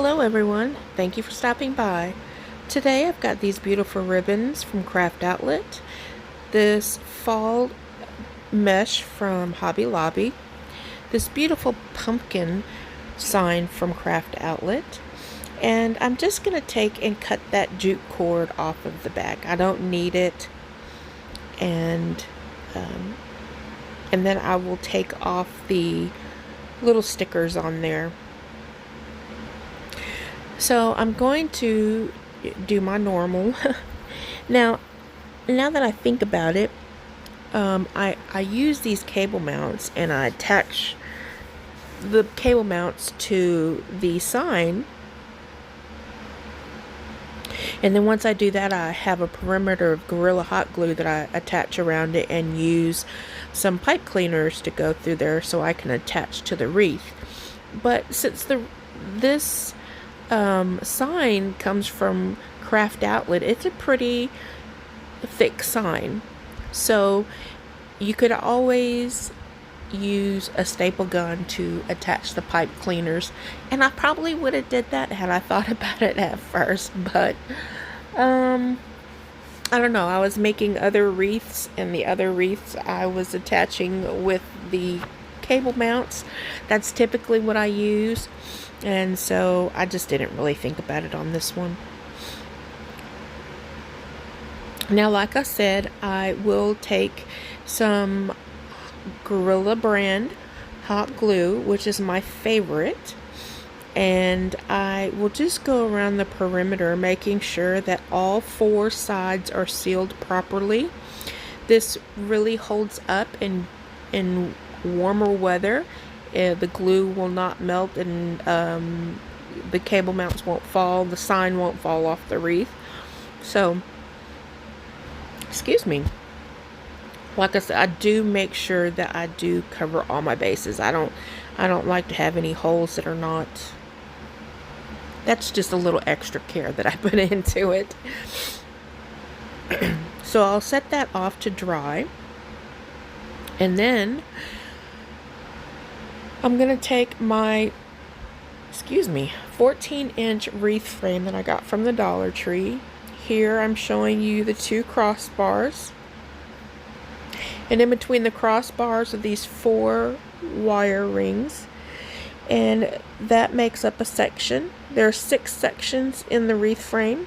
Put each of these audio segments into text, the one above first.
Hello everyone, thank you for stopping by. Today I've got these beautiful ribbons from Craft Outlet, this fall mesh from Hobby Lobby, this beautiful pumpkin sign from Craft Outlet, and I'm just going to take and cut that jute cord off of the back. I don't need it, and then I will take off the little stickers on there. So I'm going to do my normal. now that I think about it, I use these cable mounts and I attach the cable mounts to the sign. And then once I do that, I have a perimeter of Gorilla Hot Glue that I attach around it and use some pipe cleaners to go through there so I can attach to the wreath. But since this sign comes from Craft Outlet, it's a pretty thick sign, so you could always use a staple gun to attach the pipe cleaners, and I probably would have did that had I thought about it at first, but I don't know, I was making other wreaths, and the other wreaths I was attaching with the cable mounts. That's typically what I use, and so I just didn't really think about it on this one. Now, like I said, I will take some Gorilla brand hot glue, which is my favorite, and I will just go around the perimeter making sure that all four sides are sealed properly. This really holds up in warmer weather. The glue will not melt, and the cable mounts won't fall, the sign won't fall off the wreath. So, excuse me. Like I said, I do make sure that I do cover all my bases. I don't like to have any holes that are not. That's just a little extra care that I put into it. So I'll set that off to dry, and then I'm going to take my 14-inch wreath frame that I got from the Dollar Tree. Here I'm showing you the two crossbars. And in between the crossbars are these 4 wire rings. And that makes up a section. There are 6 sections in the wreath frame.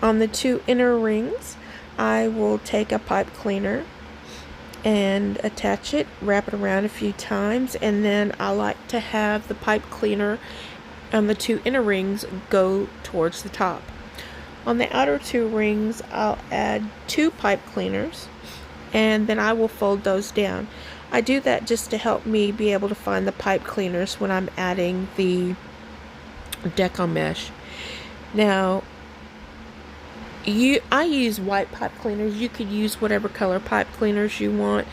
On the 2 inner rings, I will take a pipe cleaner and attach it, wrap it around a few times, and then I like to have the pipe cleaner on the 2 inner rings go towards the top. On the outer 2 rings, I'll add 2 pipe cleaners, and then I will fold those down. I do that just to help me be able to find the pipe cleaners when I'm adding the deco mesh. Now, I use white pipe cleaners. You could use whatever color pipe cleaners you want.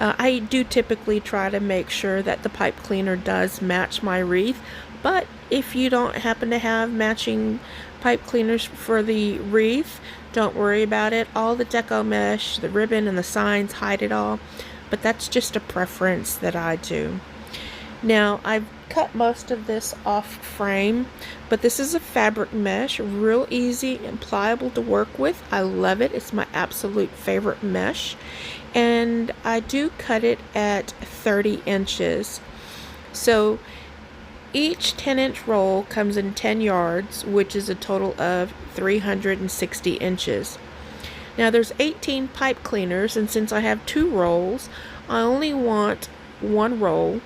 I do typically try to make sure that the pipe cleaner does match my wreath, but if you don't happen to have matching pipe cleaners for the wreath, don't worry about it. All the deco mesh, the ribbon, and the signs hide it all, but that's just a preference that I do. Now, I've cut most of this off frame, but this is a fabric mesh, real easy and pliable to work with. I love it. It's my absolute favorite mesh, and I do cut it at 30 inches. So each 10-inch roll comes in 10 yards, which is a total of 360 inches. Now, there's 18 pipe cleaners, and since I have 2 rolls, I only want 1 roll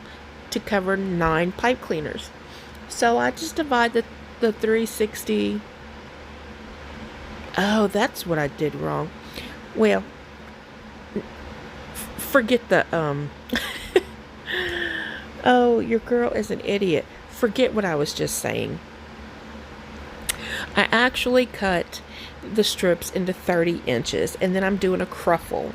to cover 9 pipe cleaners. So I just divide the 360. Oh, that's what I did wrong. Well, forget the oh, your girl is an idiot. Forget what I was just saying. I actually cut the strips into 30 inches, and then I'm doing a cruffle.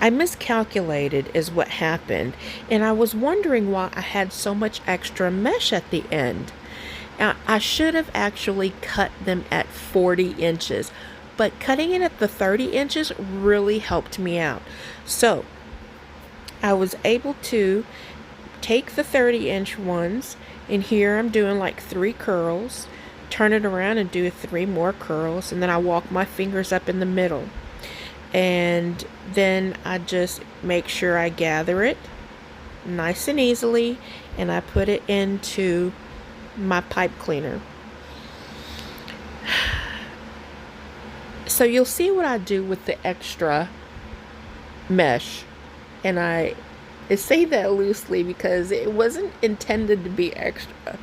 I miscalculated is what happened, and I was wondering why I had so much extra mesh at the end. Now, I should have actually cut them at 40 inches, but cutting it at the 30 inches really helped me out. So I was able to take the 30-inch ones, and here I'm doing like 3 curls, turn it around and do 3 more curls, and then I walk my fingers up in the middle, and then I just make sure I gather it nice and easily, and I put it into my pipe cleaner. So you'll see what I do with the extra mesh, and I say that loosely because it wasn't intended to be extra.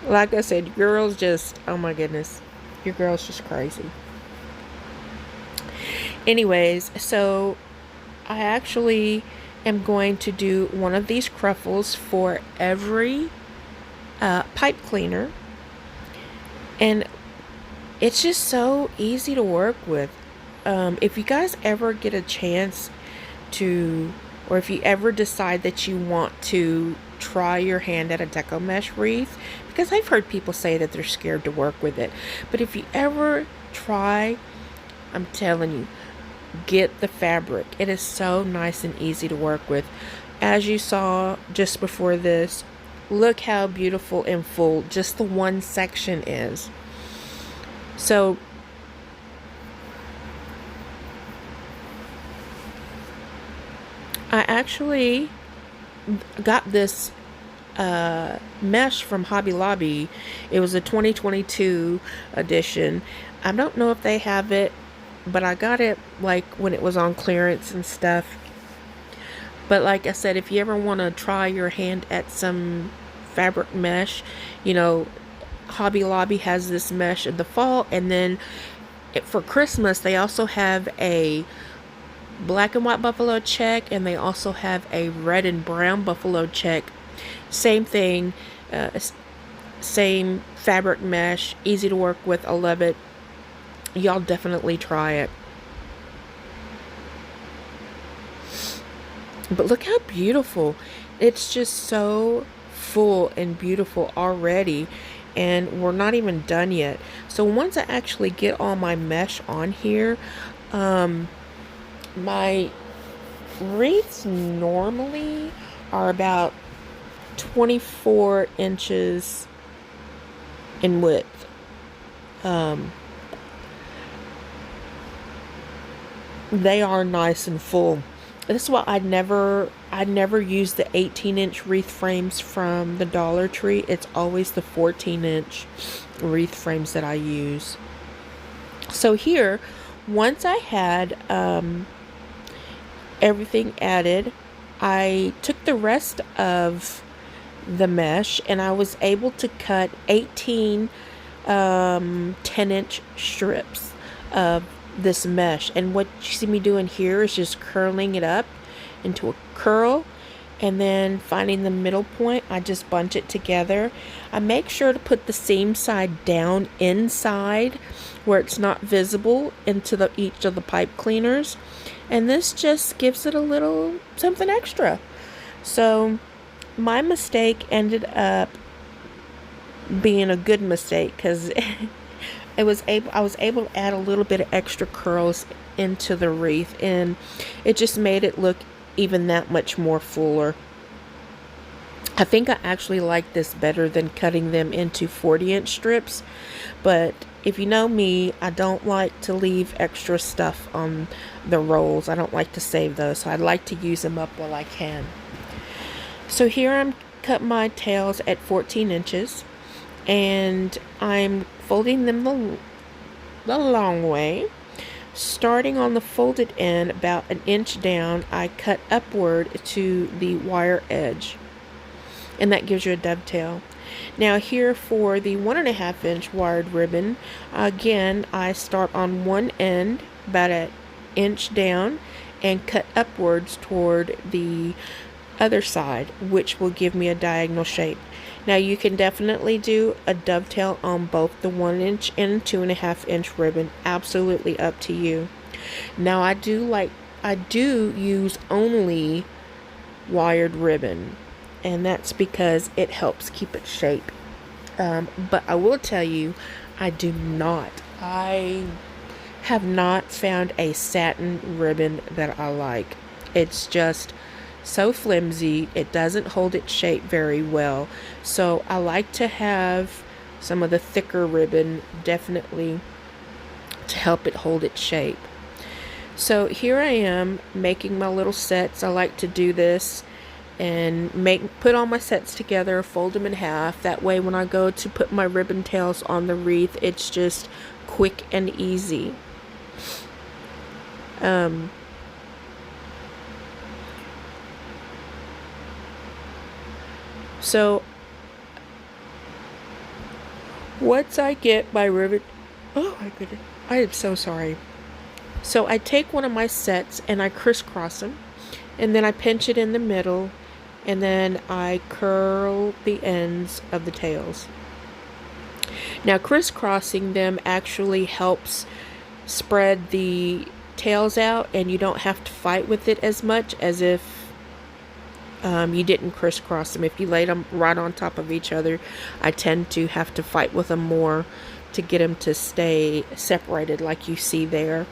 Like I said, your girl's just, oh my goodness, your girl's just crazy. Anyways, so I actually am going to do one of these cruffles for every pipe cleaner, and it's just so easy to work with. If you guys ever get a chance to, or if you ever decide that you want to try your hand at a deco mesh wreath, because I've heard people say that they're scared to work with it, but if you ever try, I'm telling you, get the fabric. It is so nice and easy to work with. As you saw just before this, look how beautiful and full just the one section is. So I actually got this mesh from Hobby Lobby. It was a 2022 edition. I don't know if they have it, but I got it like when it was on clearance and stuff. But like I said, if you ever want to try your hand at some fabric mesh, you know, Hobby Lobby has this mesh in the fall, and then for Christmas they also have a black and white buffalo check, and they also have a red and brown buffalo check. Same thing, same fabric mesh, easy to work with. I love it. Y'all definitely try it. But look how beautiful. It's just so full and beautiful already, and we're not even done yet. So once I actually get all my mesh on here, my wreaths normally are about 24 inches in width. They are nice and full. This is why I never use the 18-inch wreath frames from the Dollar Tree. It's always the 14-inch wreath frames that I use. So here, once I had everything added, I took the rest of the mesh and I was able to cut 18 10-inch strips of this mesh. And what you see me doing here is just curling it up into a curl, and then finding the middle point, I just bunch it together. I make sure to put the seam side down inside where it's not visible into each of the pipe cleaners, and this just gives it a little something extra. So my mistake ended up being a good mistake, because I was able to add a little bit of extra curls into the wreath, and it just made it look even that much more fuller. I think I actually like this better than cutting them into 40-inch strips, but if you know me, I don't like to leave extra stuff on the rolls. I don't like to save those, so I'd like to use them up while I can. So here I'm cut my tails at 14 inches, and I'm folding them the long way. Starting on the folded end about an inch down, I cut upward to the wire edge, and that gives you a dovetail. Now here for the 1.5 inch wired ribbon, again I start on one end about an inch down and cut upwards toward the other side, which will give me a diagonal shape. Now you can definitely do a dovetail on both the 1 inch and 2.5 inch ribbon, absolutely up to you. Now I do use only wired ribbon, and that's because it helps keep its shape. But I will tell you, I have not found a satin ribbon that I like. It's just so flimsy. It doesn't hold its shape very well. So I like to have some of the thicker ribbon, definitely, to help it hold its shape. So here I am making my little sets. I like to do this and put all my sets together, fold them in half. That way when I go to put my ribbon tails on the wreath, it's just quick and easy. So once I get my ribbon, oh my goodness, I am so sorry. So I take one of my sets and I crisscross them, and then I pinch it in the middle, and then I curl the ends of the tails. Now crisscrossing them actually helps spread the tails out, and you don't have to fight with it as much as if you didn't crisscross them. If you lay them right on top of each other, I tend to have to fight with them more to get them to stay separated like you see there.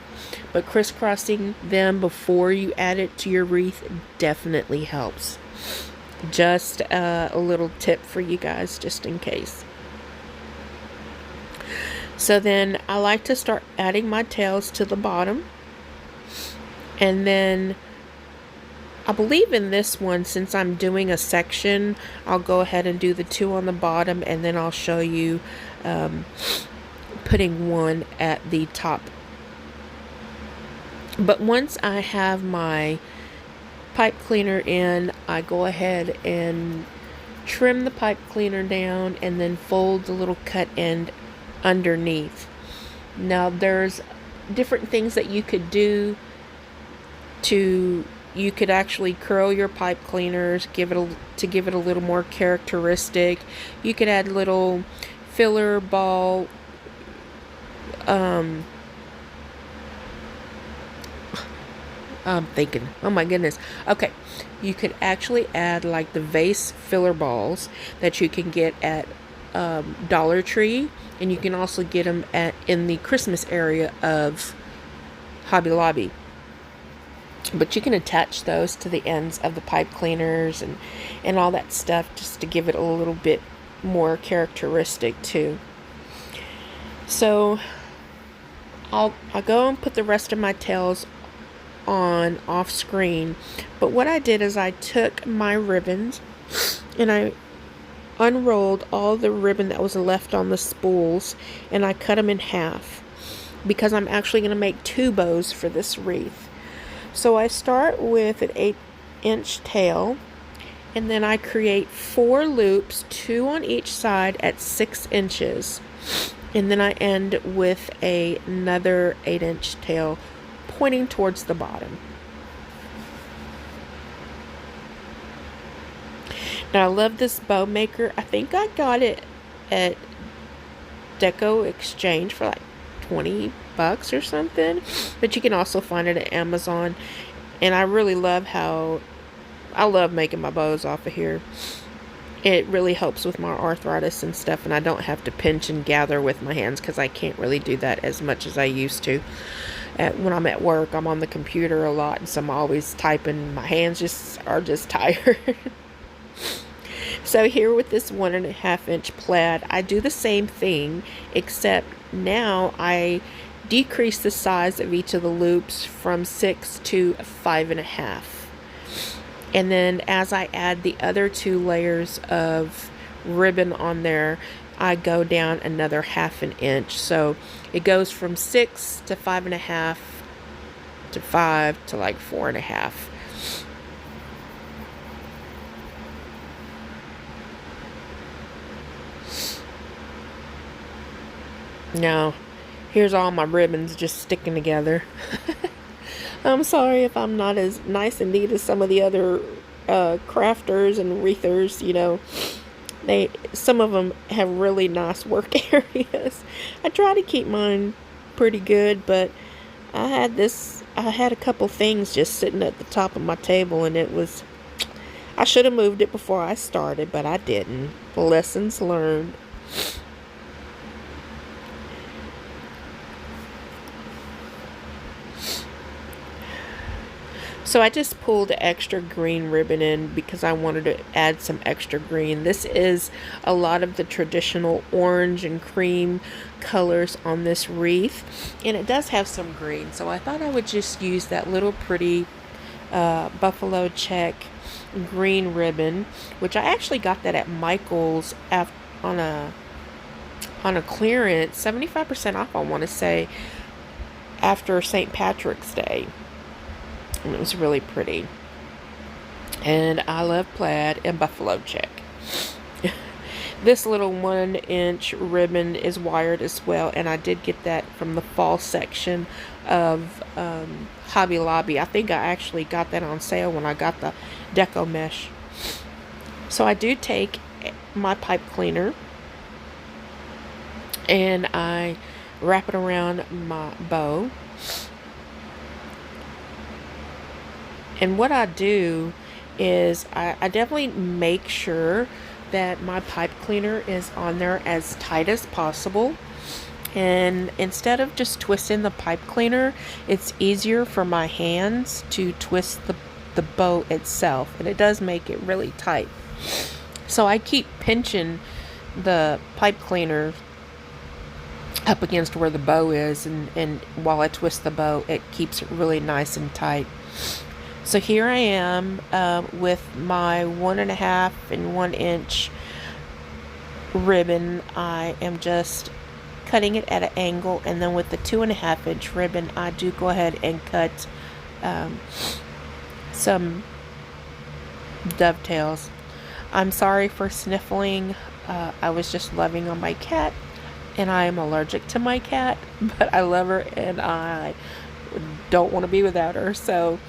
But crisscrossing them before you add it to your wreath definitely helps. Just a little tip for you guys, just in case. So then I like to start adding my tails to the bottom, and then I believe in this one, since I'm doing a section, I'll go ahead and do the 2 on the bottom, and then I'll show you putting 1 at the top. But once I have my pipe cleaner in, I go ahead and trim the pipe cleaner down and then fold the little cut end underneath. Now there's different things that you could do you could actually curl your pipe cleaners, give it a little more characteristic. You could add little filler ball I'm thinking, oh my goodness. Okay, you could actually add like the vase filler balls that you can get at Dollar Tree, and you can also get them in the Christmas area of Hobby Lobby. But you can attach those to the ends of the pipe cleaners and all that stuff, just to give it a little bit more characteristic too. So I'll go and put the rest of my tails on off screen. But what I did is I took my ribbons and I unrolled all the ribbon that was left on the spools, and I cut them in half because I'm actually going to make 2 bows for this wreath. So I start with an 8-inch tail, and then I create 4 loops, 2 on each side at 6 inches, and then I end with another 8-inch tail pointing towards the bottom. Now I love this bow maker. I think I got it at Deco Exchange for like $20 or something, but you can also find it at Amazon. And I really love I love making my bows off of here. It really helps with my arthritis and stuff, and I don't have to pinch and gather with my hands because I can't really do that as much as I used to. When I'm at work, I'm on the computer a lot, and so I'm always typing. My hands are just tired. So here with this 1.5-inch plaid, I do the same thing, except now I decrease the size of each of the loops from 6 to 5.5. And then as I add the other 2 layers of ribbon on there, I go down another 1/2 inch. So it goes from 6 to 5.5 to 5 to like 4.5. Now, here's all my ribbons just sticking together. I'm sorry if I'm not as nice and neat as some of the other crafters and wreathers. You know, some of them have really nice work areas. I try to keep mine pretty good, but I had a couple things just sitting at the top of my table, and I should have moved it before I started, but I didn't. Lessons learned. So I just pulled extra green ribbon in because I wanted to add some extra green. This is a lot of the traditional orange and cream colors on this wreath, and it does have some green, so I thought I would just use that little pretty buffalo check green ribbon, which I actually got that at Michael's on a clearance, 75% off, I want to say, after St. Patrick's Day. And it was really pretty. And I love plaid and buffalo check. This little 1-inch ribbon is wired as well, and I did get that from the fall section of Hobby Lobby. I think I actually got that on sale when I got the deco mesh. So I do take my pipe cleaner and I wrap it around my bow. And what I do is I definitely make sure that my pipe cleaner is on there as tight as possible. And instead of just twisting the pipe cleaner, it's easier for my hands to twist the bow itself. And it does make it really tight. So I keep pinching the pipe cleaner up against where the bow is. And while I twist the bow, it keeps it really nice and tight. So here I am with my 1.5 and 1-inch ribbon. I am just cutting it at an angle, and then with the 2.5-inch ribbon, I do go ahead and cut some dovetails. I'm sorry for sniffling. I was just loving on my cat, and I am allergic to my cat, but I love her and I don't want to be without her. So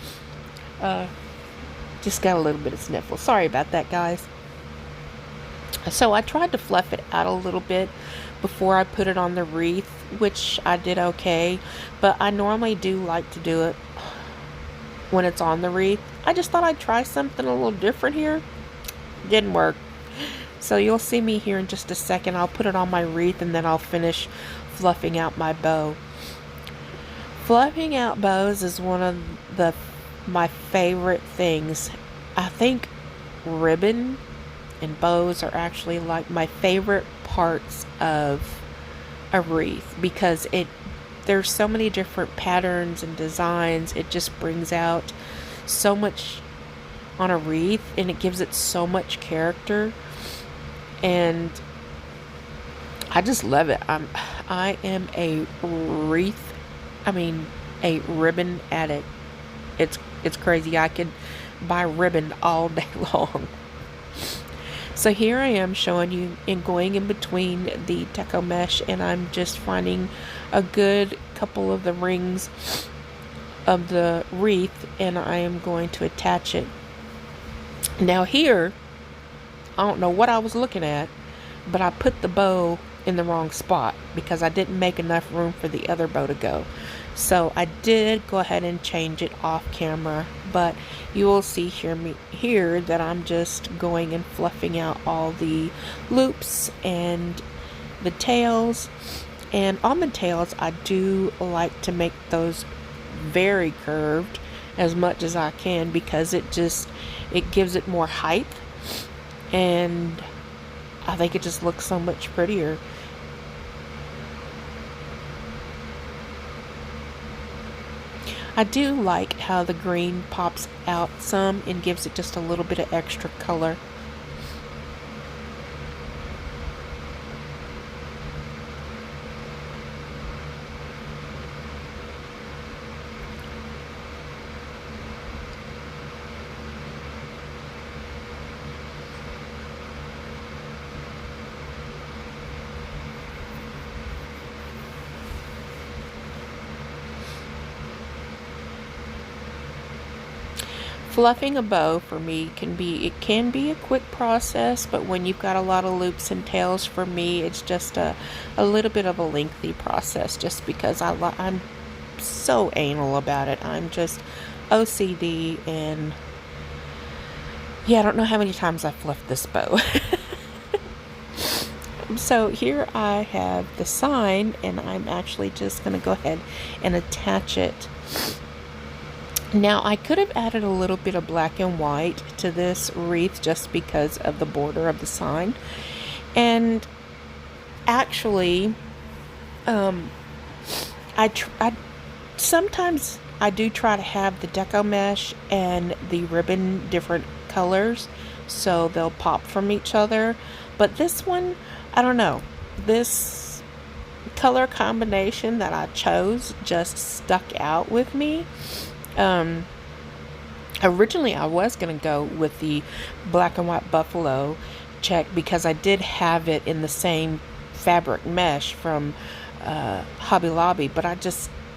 just got a little bit of sniffle. Sorry about that, guys. So I tried to fluff it out a little bit before I put it on the wreath, which I did okay, but I normally do like to do it when it's on the wreath. I just thought I'd try something a little different here. Didn't work. So you'll see me here in just a second. I'll put it on my wreath and then I'll finish fluffing out my bow. Fluffing out bows is one of my favorite things. I think ribbon and bows are actually like my favorite parts of a wreath because there's so many different patterns and designs. It just brings out so much on a wreath and it gives it so much character, and I just love it. I am a ribbon addict. It's crazy. I could buy ribbon all day long. So here I am showing you and going in between the deco mesh, and I'm just finding a good couple of the rings of the wreath, and I am going to attach it. Now here, I don't know what I was looking at, but I put the bow in the wrong spot because I didn't make enough room for the other bow to go. So I did go ahead and change it off camera, but you will see here that I'm just going and fluffing out all the loops and the tails. And on the tails, I do like to make those very curved as much as I can because it gives it more height, and I think it just looks so much prettier. I do like how the green pops out some and gives it just a little bit of extra color. Fluffing a bow for me can be a quick process, but when you've got a lot of loops and tails, for me it's just a little bit of a lengthy process just because I'm so anal about it. I'm just OCD, and yeah, I don't know how many times I've fluffed this bow. So here I have the sign, and I'm actually just going to go ahead and attach it Now I could have added a little bit of black and white to this wreath just because of the border of the sign. And actually, I sometimes I do try to have the deco mesh and the ribbon different colors so they'll pop from each other. But this one, I don't know. This color combination that I chose just stuck out with me. Originally I was going to go with the black and white buffalo check because I did have it in the same fabric mesh from Hobby Lobby, but I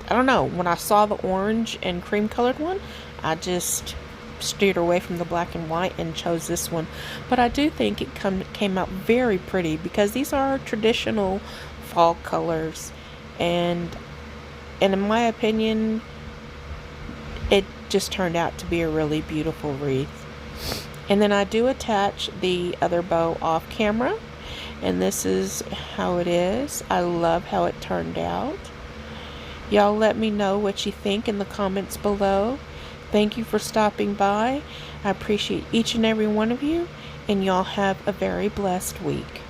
don't know, when I saw the orange and cream colored one, I just steered away from the black and white and chose this one. But I do think it came out very pretty because these are traditional fall colors, and in my opinion it just turned out to be a really beautiful wreath. And then I do attach the other bow off camera, and this is how it is. I love how it turned out. Y'all let me know what you think in the comments below. Thank you for stopping by. I appreciate each and every one of you, and y'all have a very blessed week.